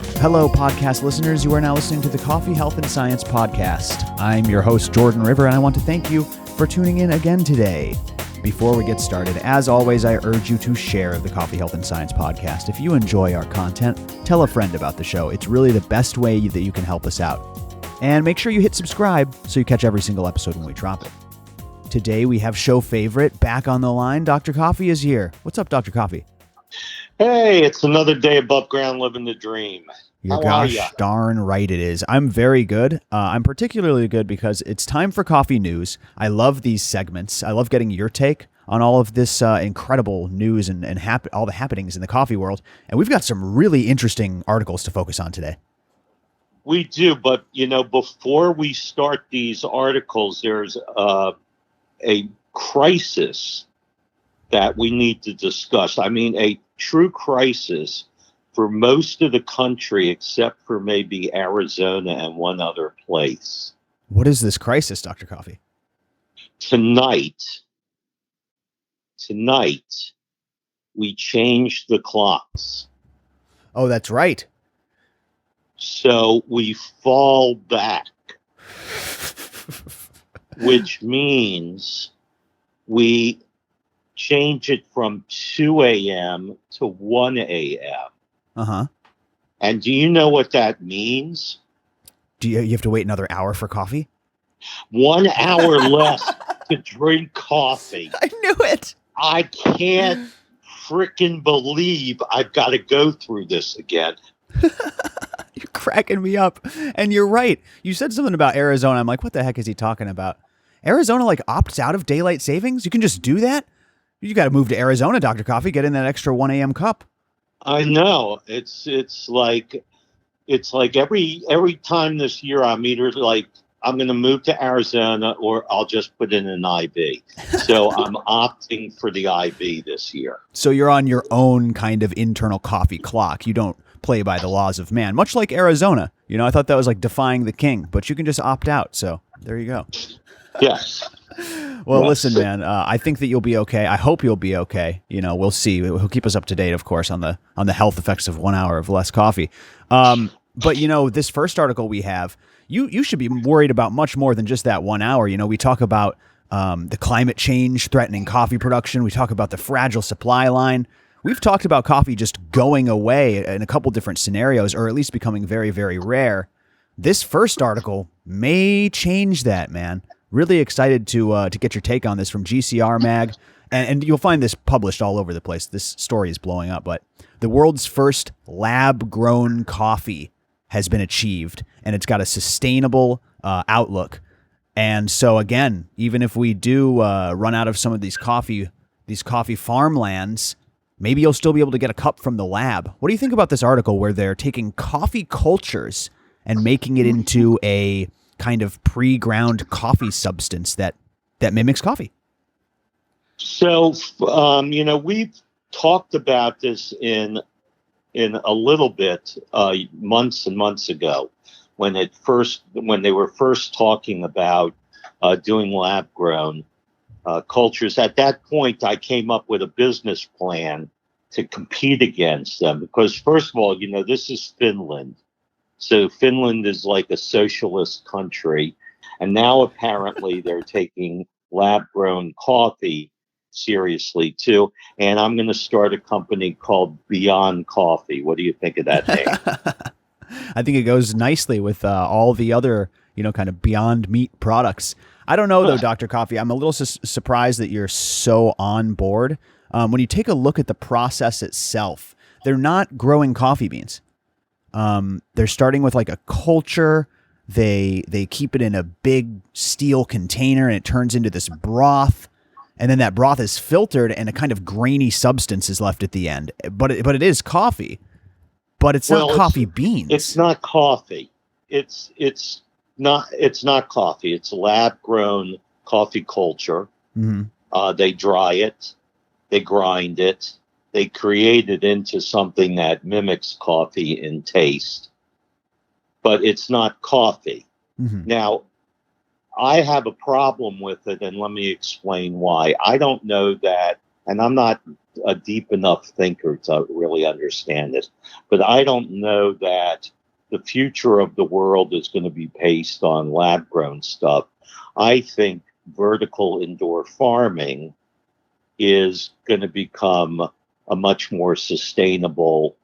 Hello, podcast listeners. You are now listening to the Coffee, Health, and Science podcast. I'm your host, Jordan River, and I want to thank you for tuning in again today. Before we get started, as always, I urge you to share the Coffee, Health, and Science podcast. If you enjoy our content, tell a friend about the show. It's really the best way that you can help us out. And make sure you hit subscribe so you catch every single episode when we drop it. Today, we have show favorite back on the line. Dr. Coffee is here. What's up, Dr. Coffee? Hey, it's another day above ground living the dream. Your gosh darn right it is. I'm very good. I'm particularly good because it's time for coffee news. I love these segments. I love getting your take on all of this incredible news and all the happenings in the coffee world. And we've got some really interesting articles to focus on today. We do, but before we start these articles, there's a crisis that we need to discuss. I mean, a true crisis for most of the country, except for maybe Arizona and one other place. What is this crisis, Dr. Coffee? Tonight, we changed the clocks. Oh, that's right. So we fall back, which means we change it from 2 a.m. to 1 a.m. Uh-huh. And do you know what that means? Do you have to wait another hour for coffee? 1 hour less to drink coffee. I knew it. I can't freaking believe I've got to go through this again. You're cracking me up. And you're right. You said something about Arizona. I'm like, what the heck is he talking about? Arizona opts out of daylight savings? You can just do that? You got to move to Arizona, Dr. Coffee, get in that extra 1 a.m. cup. I know. It's like every time this year I'm either I'm going to move to Arizona or I'll just put in an IB. So I'm opting for the IB this year. So you're on your own kind of internal coffee clock. You don't play by the laws of man, much like Arizona. I thought that was like defying the king, but you can just opt out. So there you go. Yes. Well, Listen, man, I think that you'll be okay. I hope you'll be okay. We'll see. He'll keep us up to date, of course, on the health effects of 1 hour of less coffee. But this first article we have, you should be worried about much more than just that 1 hour. We talk about the climate change threatening coffee production. We talk about the fragile supply line. We've talked about coffee just going away in a couple different scenarios, or at least becoming very, very rare. This first article may change that, man. Really excited to get your take on this from GCR Mag, and you'll find this published all over the place. This story is blowing up, but the world's first lab-grown coffee has been achieved, and it's got a sustainable outlook. And so, again, even if we do run out of some of these coffee farmlands, maybe you'll still be able to get a cup from the lab. What do you think about this article where they're taking coffee cultures and making it into a kind of pre-ground coffee substance that mimics coffee? So, we've talked about this in a little bit months and months ago when they were first talking about doing lab-grown cultures. At that point, I came up with a business plan to compete against them because, first of all, this is Finland. So Finland is like a socialist country. And now apparently they're taking lab-grown coffee seriously, too. And I'm going to start a company called Beyond Coffee. What do you think of that name? I think it goes nicely with all the other, kind of Beyond Meat products. I don't know, though, Dr. Coffee. I'm a little surprised that you're so on board. When you take a look at the process itself, they're not growing coffee beans. They're starting with like a culture. They keep it in a big steel container and it turns into this broth. And then that broth is filtered and a kind of grainy substance is left at the end. But it is coffee, but it's not coffee beans. It's not coffee. It's not coffee. It's lab grown coffee culture. Mm-hmm. They dry it. They grind it. They create it into something that mimics coffee in taste, but it's not coffee. Mm-hmm. Now, I have a problem with it, and let me explain why. I don't know that, and I'm not a deep enough thinker to really understand this. But I don't know that the future of the world is going to be based on lab grown stuff. I think vertical indoor farming is going to become a much more sustainable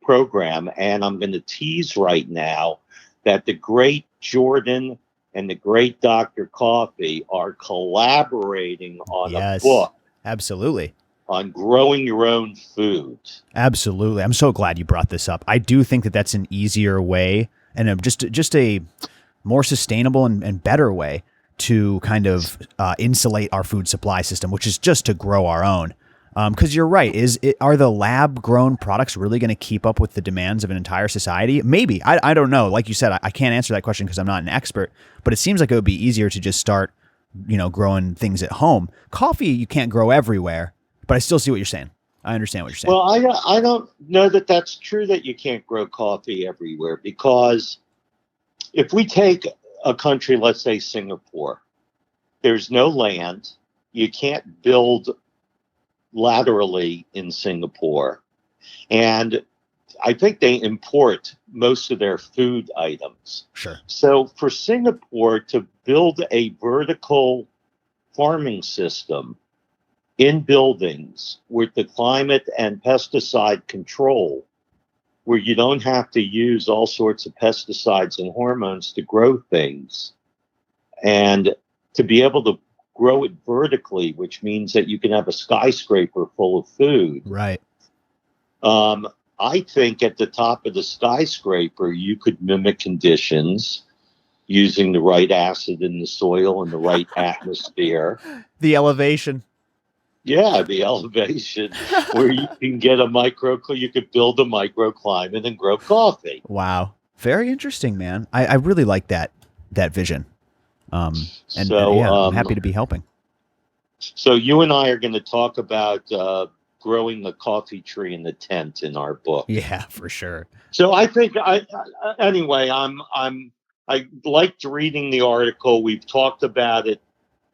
program. And I'm going to tease right now that the great Jordan and the great Dr. Coffee are collaborating on a book. Absolutely. On growing your own food. Absolutely. I'm so glad you brought this up. I do think that that's an easier way and just a more sustainable and better way to kind of insulate our food supply system, which is just to grow our own. Because you're right. Are the lab grown products really going to keep up with the demands of an entire society? Maybe. I don't know. Like you said, I can't answer that question because I'm not an expert, but it seems like it would be easier to just start, growing things at home. Coffee, you can't grow everywhere, but I still see what you're saying. I understand what you're saying. Well, I don't know that that's true that you can't grow coffee everywhere, because if we take a country, let's say Singapore, there's no land. You can't build laterally in Singapore. And I think they import most of their food items. Sure. So for Singapore to build a vertical farming system in buildings with the climate and pesticide control, where you don't have to use all sorts of pesticides and hormones to grow things, and to be able to grow it vertically, which means that you can have a skyscraper full of food. Right. I think at the top of the skyscraper, you could mimic conditions using the right acid in the soil and the right atmosphere. The elevation. Yeah, the elevation, where you can get you could build a microclimate and grow coffee. Wow. Very interesting, man. I really like that vision. I'm happy to be helping. So you and I are going to talk about growing the coffee tree in the tent in our book. Yeah, for sure. So I think I liked reading the article. We've talked about it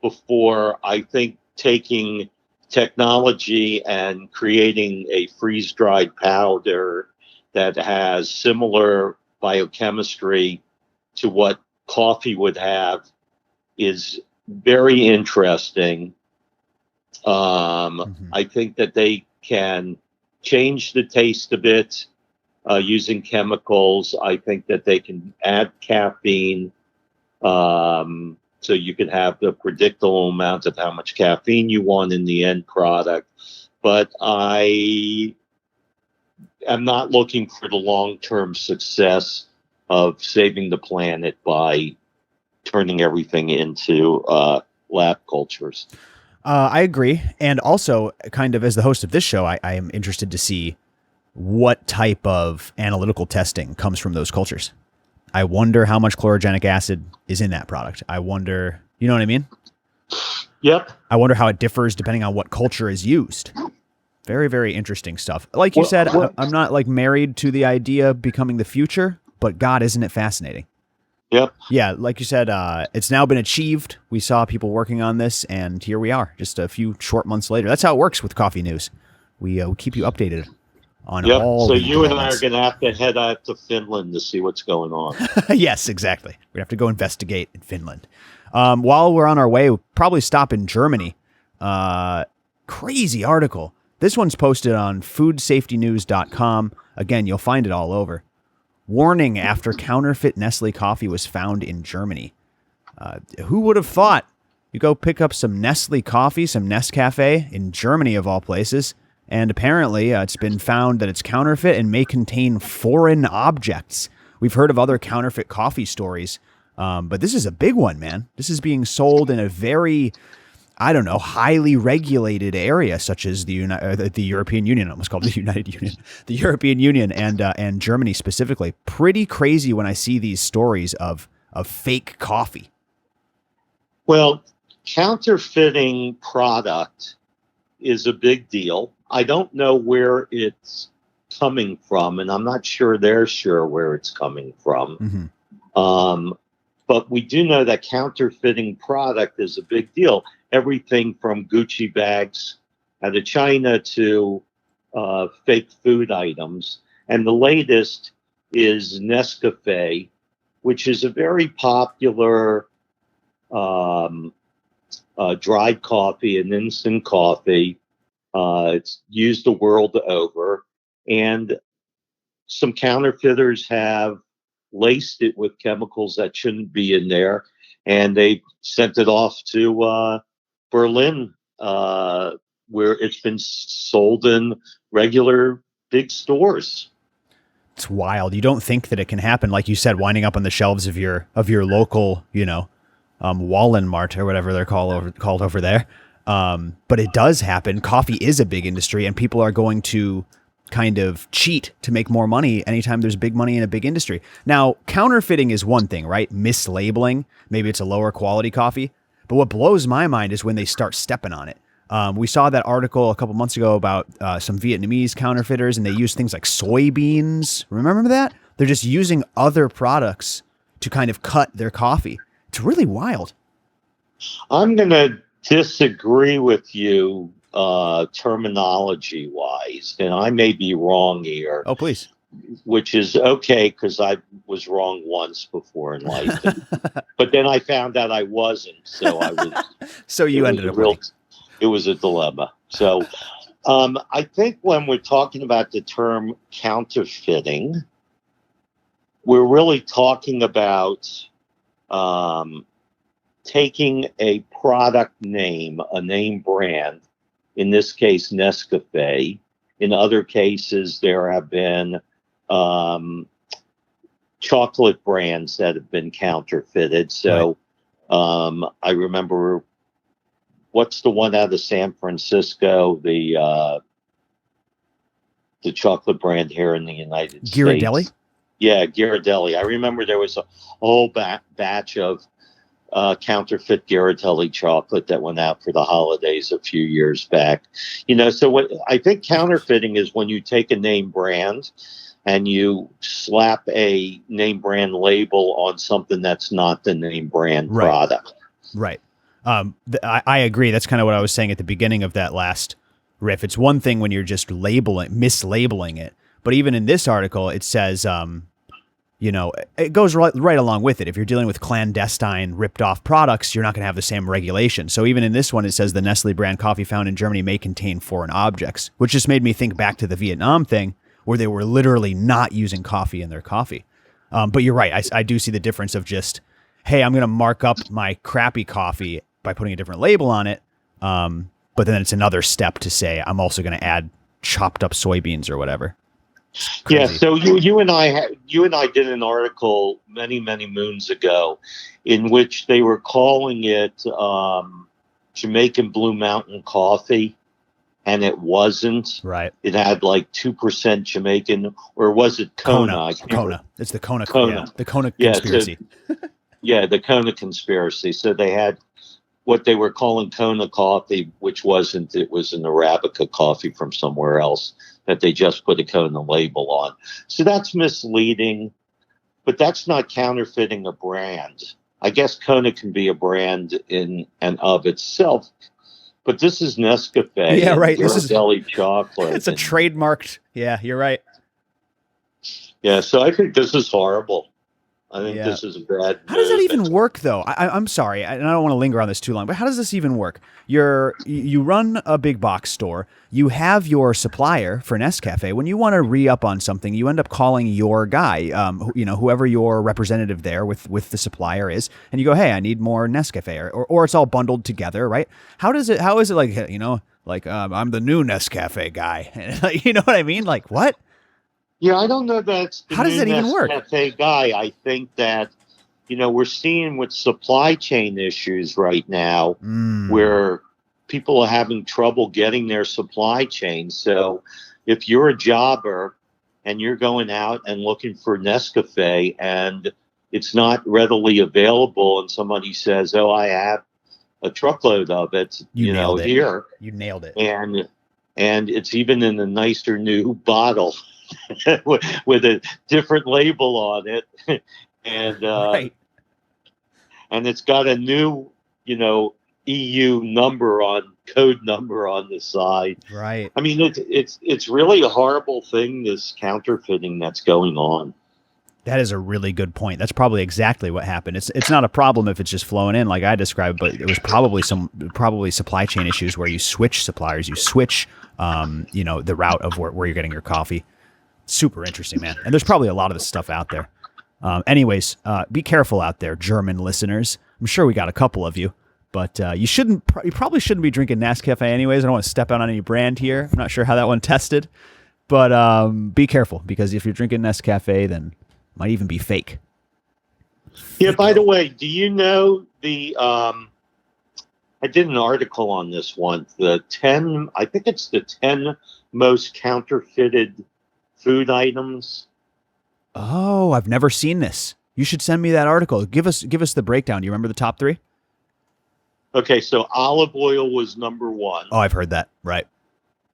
before. I think taking technology and creating a freeze-dried powder that has similar biochemistry to what coffee would have is very interesting. I think that they can change the taste a bit using chemicals. I think that they can add caffeine, so you can have the predictable amount of how much caffeine you want in the end product. But I am not looking for the long-term success of saving the planet by turning everything into lab cultures. I agree. And also, kind of as the host of this show, I am interested to see what type of analytical testing comes from those cultures. I wonder how much chlorogenic acid is in that product. I wonder, you know what I mean? Yep. I wonder how it differs depending on what culture is used. Very, very interesting stuff. Like you said, I'm not like married to the idea of becoming the future, but God, isn't it fascinating? Yep. Yeah, like you said, it's now been achieved. We saw people working on this, and here we are, just a few short months later. That's how it works with coffee news. We keep you updated on all. So you and I are going to have to head out to Finland to see what's going on. Yes, exactly. We have to go investigate in Finland. While we're on our way, we'll probably stop in Germany. Crazy article. This one's posted on foodsafetynews.com. Again, you'll find it all over. Warning after counterfeit Nestle coffee was found in Germany. Who would have thought? You go pick up some Nestle coffee, some Nescafe in Germany of all places, and apparently it's been found that it's counterfeit and may contain foreign objects. We've heard of other counterfeit coffee stories, but this is a big one, man. This is being sold in a very, highly regulated area, such as the European Union. I almost called it the United Union. The European Union and Germany specifically. Pretty crazy when I see these stories of fake coffee. Well, counterfeiting product is a big deal. I don't know where it's coming from, and I'm not sure they're sure where it's coming from. Mm-hmm. But we do know that counterfeiting product is a big deal. Everything from Gucci bags out of China to fake food items. And the latest is Nescafe, which is a very popular dried coffee and instant coffee. It's used the world over. And some counterfeiters have laced it with chemicals that shouldn't be in there. And they sent it off to Berlin, where it's been sold in regular big stores. It's wild. You don't think that it can happen, like you said, winding up on the shelves of your local, Wallenmart or whatever they're called over there. But it does happen. Coffee is a big industry, and people are going to kind of cheat to make more money anytime there's big money in a big industry. Now, counterfeiting is one thing, right? Mislabeling. Maybe it's a lower quality coffee. But what blows my mind is when they start stepping on it. We saw that article a couple months ago about some Vietnamese counterfeiters, and they use things like soybeans. Remember that? They're just using other products to kind of cut their coffee. It's really wild. I'm going to disagree with you terminology wise, and I may be wrong here. Oh, please. Which is okay, because I was wrong once before in life. But then I found out I wasn't. So I was. So you ended up winning. It was a dilemma. So I think when we're talking about the term counterfeiting, we're really talking about taking a product name, a name brand, in this case, Nescafe. In other cases, there have been chocolate brands that have been counterfeited. So I remember, what's the one out of San Francisco, the chocolate brand here in the United Ghirardelli? States? Yeah, Ghirardelli. I remember there was a whole batch of counterfeit Ghirardelli chocolate that went out for the holidays a few years back. So what I think counterfeiting is when you take a name brand and you slap a name brand label on something that's not the name brand product. Right. I agree. That's kind of what I was saying at the beginning of that last riff. It's one thing when you're just mislabeling it, but even in this article, it says, it goes right along with it. If you're dealing with clandestine, ripped off products, you're not going to have the same regulation. So even in this one, it says the Nestle brand coffee found in Germany may contain foreign objects, which just made me think back to the Vietnam thing where they were literally not using coffee in their coffee. But you're right. I do see the difference of just, hey, I'm going to mark up my crappy coffee by putting a different label on it. But then it's another step to say, I'm also going to add chopped up soybeans or whatever. Yeah, so you and I did an article many moons ago, in which they were calling it Jamaican Blue Mountain coffee, and it wasn't. Right. It had like 2% Jamaican, or was it Kona? Kona. It's the Kona. Kona. Yeah, the Kona conspiracy. The Kona conspiracy. So they had what they were calling Kona coffee, which wasn't. It was an Arabica coffee from somewhere else that they just put a Kona label on. So that's misleading, but that's not counterfeiting a brand. I guess Kona can be a brand in and of itself, but this is Nescafe. Yeah, right. This is Ghirardelli chocolate. It's a trademarked. Yeah, you're right. Yeah, so I think this is horrible. I think this is a bad. How does that even work, though? I'm sorry, and I don't want to linger on this too long, but how does this even work? You run a big box store. You have your supplier for Nescafe. When you want to re-up on something, you end up calling your guy, whoever your representative there with the supplier is, and you go, hey, I need more Nescafe, or it's all bundled together, right? How is it like, I'm the new Nescafe guy? You know what I mean? Like, what? Yeah, I don't know that's the How does that even work? Nescafe guy. I think that, we're seeing with supply chain issues right now where people are having trouble getting their supply chain. So if you're a jobber and you're going out and looking for Nescafe and it's not readily available and somebody says, oh, I have a truckload of it, here. You nailed it. And it's even in a nicer new bottle. with a different label on it, and right. And it's got a new, EU code number on the side. Right. I mean, it's really a horrible thing, this counterfeiting that's going on. That is a really good point. That's probably exactly what happened. It's not a problem if it's just flowing in like I described, but it was probably supply chain issues where you switch suppliers, you switch the route of where you're getting your coffee. Super interesting, man. And there's probably a lot of this stuff out there. Anyways, be careful out there, German listeners. I'm sure we got a couple of you, but you probably shouldn't be drinking Nescafe anyways. I don't want to step out on any brand here. I'm not sure how that one tested, but be careful, because if you're drinking Nescafe, then it might even be fake. Yeah, by the way, do you know I did an article on this one, I think it's the 10 most counterfeited food items. Oh, I've never seen this. You should send me that article. Give us the breakdown. Do you remember the top 3? Okay, so olive oil was number 1. Oh, I've heard that. Right.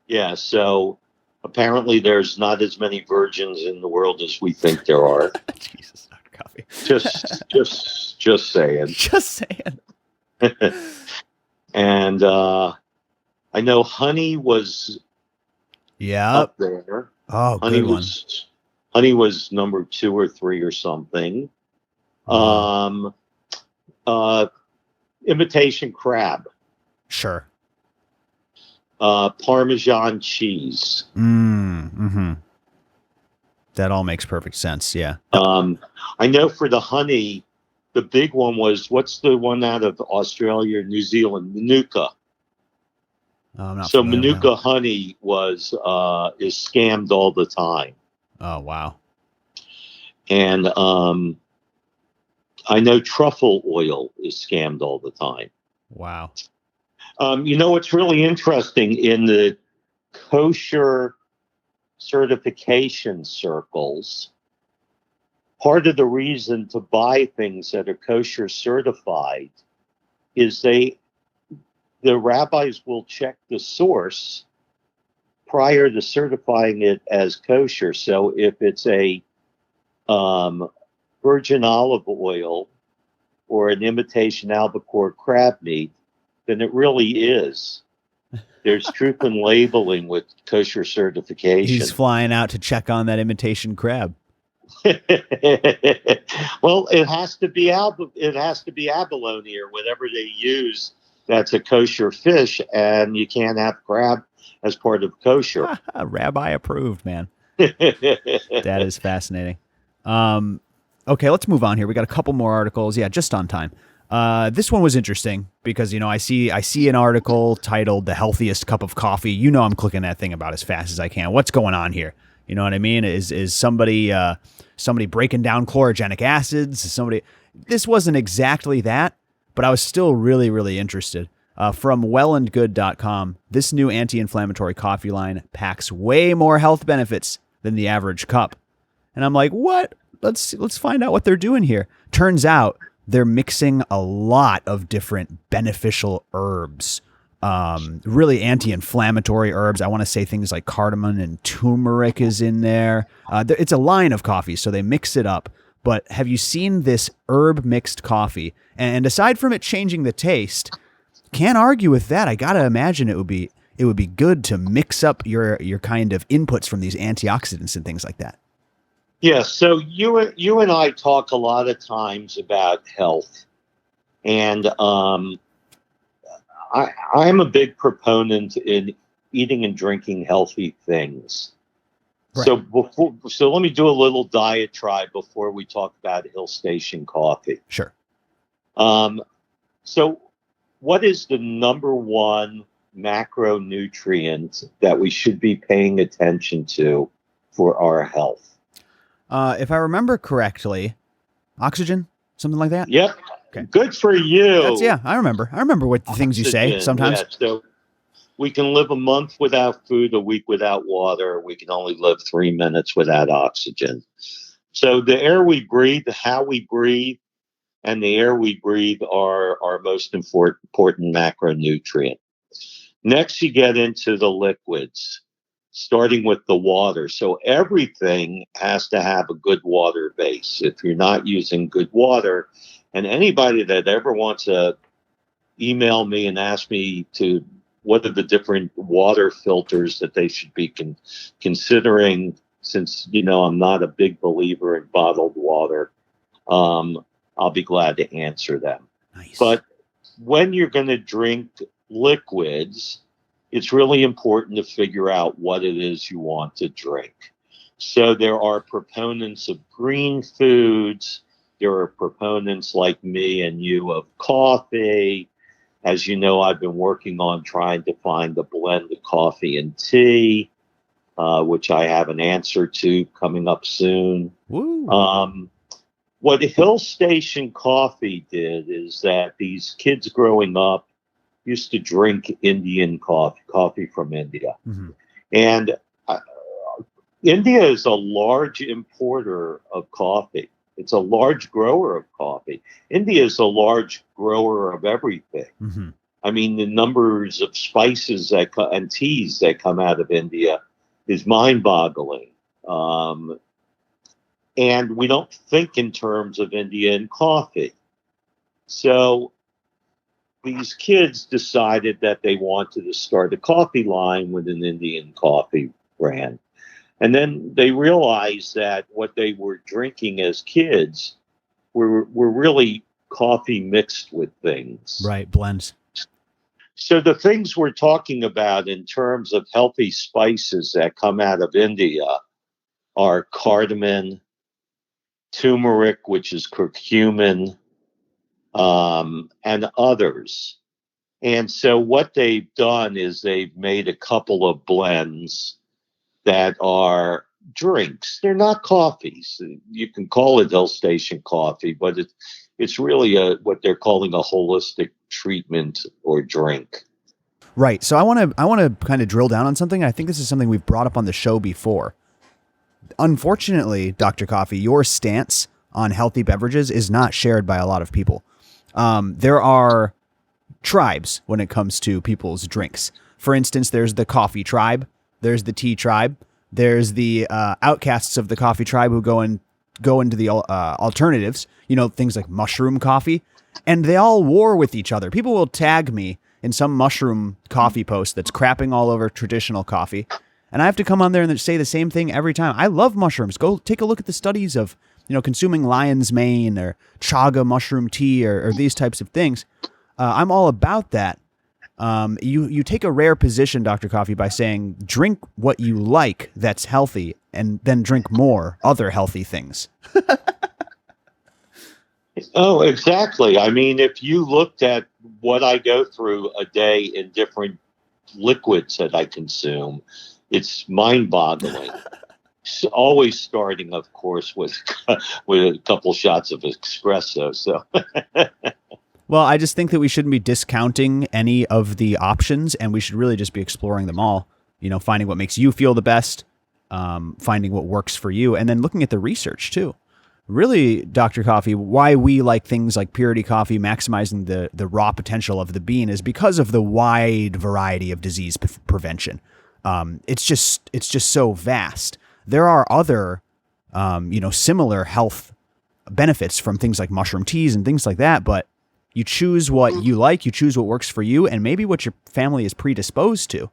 Yeah, so apparently there's not as many virgins in the world as we think there are. Jesus, Dr. Coffee. Just saying. Just saying. And I know honey was up there. Oh, good one. Honey was number 2 or 3 or something. Imitation crab. Sure. Parmesan cheese. Mm-hmm. That all makes perfect sense. Yeah. I know for the honey, the big one was, what's the one out of Australia or New Zealand? Manuka. So Manuka honey is scammed all the time. Oh, wow. And I know truffle oil is scammed all the time. Wow. What's really interesting in the kosher certification circles, part of the reason to buy things that are kosher certified is the rabbis will check the source prior to certifying it as kosher. So if it's a virgin olive oil or an imitation albacore crab meat, then it really is. There's truth in labeling with kosher certification. He's flying out to check on that imitation crab. Well, it has to be abalone or whatever they use. That's a kosher fish, and you can't have crab as part of kosher. Rabbi approved, man. That is fascinating. Okay, let's move on here. We got a couple more articles. Yeah, just on time. This one was interesting because, I see an article titled "The Healthiest Cup of Coffee." I'm clicking that thing about as fast as I can. What's going on here? You know what I mean? Is somebody breaking down chlorogenic acids? This wasn't exactly that, but I was still really, really interested. From wellandgood.com, this new anti-inflammatory coffee line packs way more health benefits than the average cup. And I'm like, what? Let's find out what they're doing here. Turns out they're mixing a lot of different beneficial herbs, really anti-inflammatory herbs. I want to say things like cardamom and turmeric is in there. It's a line of coffee, so they mix it up. But have you seen this herb mixed coffee? And aside from it changing the taste, can't argue with that. I gotta imagine it would be good to mix up your kind of inputs from these antioxidants and things like that. Yeah, so you and I talk a lot of times about health, and I'm a big proponent in eating and drinking healthy things. Right. So let me do a little diatribe before we talk about Hill Station coffee. Sure. So what is the number one macronutrient that we should be paying attention to for our health? If I remember correctly, oxygen, something like that. Yep. Okay. Good for you. I remember. I remember what things you say sometimes. Yeah, so we can live a month without food, a week without water. We can only live 3 minutes without oxygen. So the air we breathe, how we breathe, and the air we breathe are our most important macronutrient. Next, you get into the liquids, starting with the water. So everything has to have a good water base. If you're not using good water, and anybody that ever wants a email me and ask me to what are the different water filters that they should be considering, since I'm not a big believer in bottled water, I'll be glad to answer them. Nice. But when you're going to drink liquids, it's really important to figure out what it is you want to drink. So there are proponents of green foods. There are proponents like me and you of coffee. As you know, I've been working on trying to find a blend of coffee and tea, which I have an answer to coming up soon. Woo. What Hill Station Coffee did is that these kids growing up used to drink Indian coffee from India. Mm-hmm. And India is a large importer of coffee. It's a large grower of coffee. India is a large grower of everything. Mm-hmm. I mean, the numbers of spices and teas that come out of India is mind-boggling. And we don't think in terms of Indian coffee. So these kids decided that they wanted to start a coffee line with an Indian coffee brand. And then they realized that what they were drinking as kids were really coffee mixed with things. Right, blends. So the things we're talking about in terms of healthy spices that come out of India are cardamom, turmeric, which is curcumin, and others. And so what they've done is they've made a couple of blends that are drinks. They're not coffees. You can call it Hill Station coffee, but it's really what they're calling a holistic treatment or drink. Right. So I want to kind of drill down on something. I think this is something we've brought up on the show before. Unfortunately, Dr. Coffee, your stance on healthy beverages is not shared by a lot of people. There are tribes when it comes to people's drinks. For instance, there's the coffee tribe. There's the tea tribe. There's the outcasts of the coffee tribe who go into the alternatives, things like mushroom coffee, and they all war with each other. People will tag me in some mushroom coffee post that's crapping all over traditional coffee, and I have to come on there and say the same thing every time. I love mushrooms. Go take a look at the studies of consuming lion's mane or chaga mushroom tea or these types of things. I'm all about that. You take a rare position, Dr. Coffee, by saying drink what you like that's healthy and then drink more other healthy things. Oh, exactly. I mean, if you looked at what I go through a day in different liquids that I consume, it's mind-boggling. Always starting, of course, with a couple shots of espresso. So. Well, I just think that we shouldn't be discounting any of the options, and we should really just be exploring them all, finding what makes you feel the best, finding what works for you, and then looking at the research too. Really, Dr. Coffee, why we like things like purity coffee, maximizing the raw potential of the bean, is because of the wide variety of disease prevention. It's just so vast. There are other, similar health benefits from things like mushroom teas and things like that, but you choose what you like, you choose what works for you, and maybe what your family is predisposed to.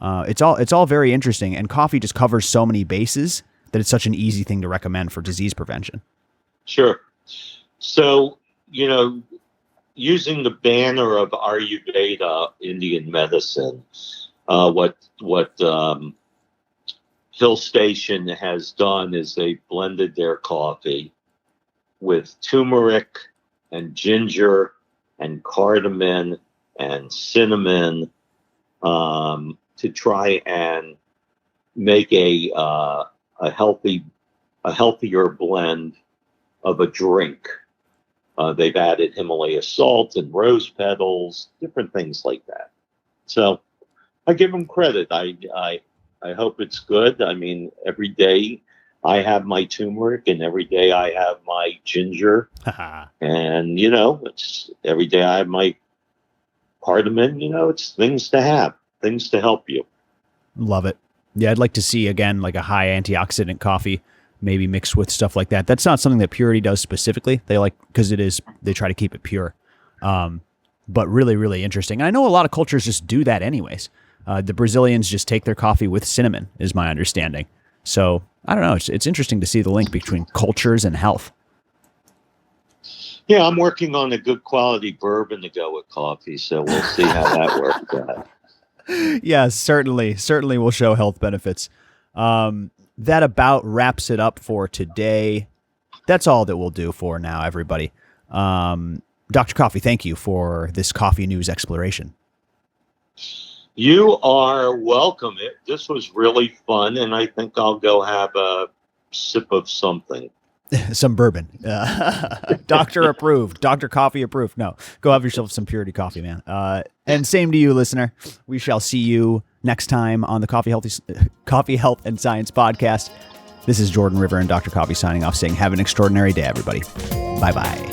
It's all very interesting, and coffee just covers so many bases that it's such an easy thing to recommend for disease prevention. Sure. So, using the banner of Ayurveda, Indian medicine, what Hill Station has done is they blended their coffee with turmeric and ginger and cardamom and cinnamon to try and make a healthier blend of a drink. They've added Himalaya salt and rose petals, different things like that. So I give them credit. I hope it's good. I mean, every day I have my turmeric, and every day I have my ginger, and it's every day I have my cardamom. It's things to have, things to help you. Love it. Yeah, I'd like to see again like a high antioxidant coffee, maybe mixed with stuff like that. That's not something that Purity does specifically. They try to keep it pure. but really, really interesting. And I know a lot of cultures just do that anyways. The Brazilians just take their coffee with cinnamon, is my understanding. So I don't know. It's interesting to see the link between cultures and health. Yeah, I'm working on a good quality bourbon to go with coffee, so we'll see how that works out. Yeah, certainly will show health benefits. That about wraps it up for today. That's all that we'll do for now, everybody. Dr. Coffee, thank you for this coffee news exploration. You are welcome. This was really fun, and I think I'll go have a sip of something. Some bourbon. Doctor approved. Dr. Coffee approved. No, go have yourself some Purity coffee, man. And same to you, listener. We shall see you next time on the Coffee, Health, and Science podcast. This is Jordan River and Dr. Coffee signing off, saying have an extraordinary day, everybody. Bye-bye.